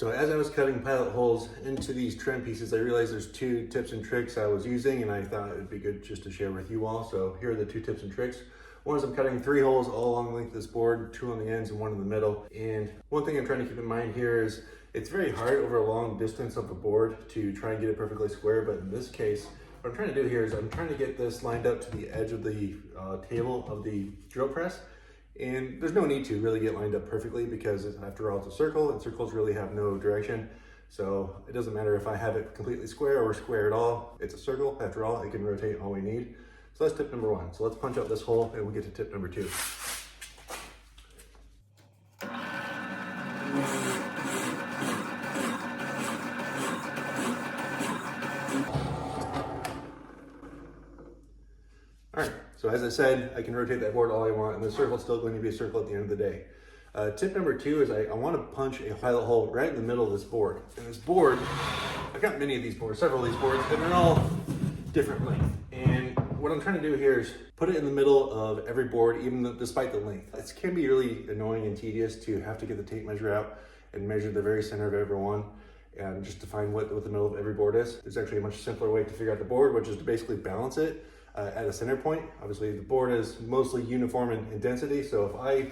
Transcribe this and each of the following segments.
So as I was cutting pilot holes into these trim pieces, I realized there's two tips and tricks I was using, and I thought it would be good just to share with you all. So here are the two tips and tricks. One is I'm cutting 3 holes all along the length of this board, 2 on the ends and 1 in the middle. And one thing I'm trying to keep in mind here is it's very hard over a long distance of the board to try and get it perfectly square, but in this case, what I'm trying to do here is I'm trying to get this lined up to the edge of the table of the drill press. And there's no need to really get lined up perfectly because after all, it's a circle and circles really have no direction. So it doesn't matter if I have it completely square or square at all. It's a circle. After all, it can rotate all we need. So that's tip number 1. So let's punch out this hole and we'll get to tip number 2. All right, so as I said, I can rotate that board all I want, and the circle is still going to be a circle at the end of the day. Tip number 2 is I want to punch a pilot hole right in the middle of this board. And this board, I've got many of these boards, several of these boards, and they're all different length. And what I'm trying to do here is put it in the middle of every board, despite the length. It can be really annoying and tedious to have to get the tape measure out and measure the very center of every one, and just to find what the middle of every board is. There's actually a much simpler way to figure out the board, which is to basically balance it at a center point. Obviously the board is mostly uniform in density, so if I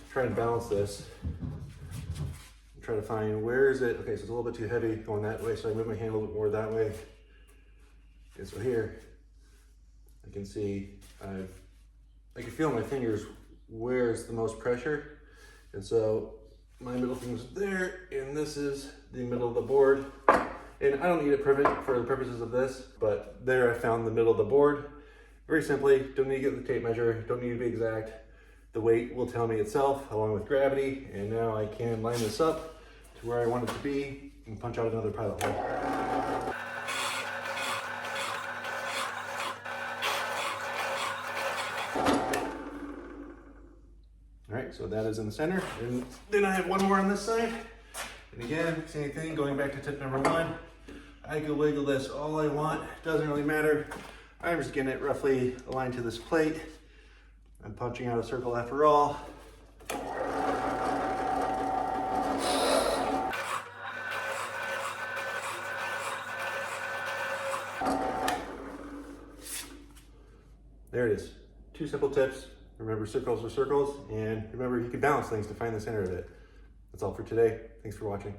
try and balance this, try to find where is it, okay, so it's a little bit too heavy going that way, so I move my hand a little bit more that way. And so here, I can see, I can feel in my fingers where's the most pressure. And so my middle finger's there, and this is the middle of the board. And I don't need it perfect for the purposes of this, but there I found the middle of the board. Very simply, don't need to get the tape measure, don't need to be exact. The weight will tell me itself along with gravity, and now I can line this up to where I want it to be and punch out another pilot hole. All right, so that is in the center, and then I have one more on this side. And again, same thing, going back to tip number 1, I can wiggle this all I want, doesn't really matter. I'm just getting it roughly aligned to this plate. I'm punching out a circle after all. There it is. 2 simple tips. Remember, circles are circles, and remember, you can balance things to find the center of it. That's all for today. Thanks for watching.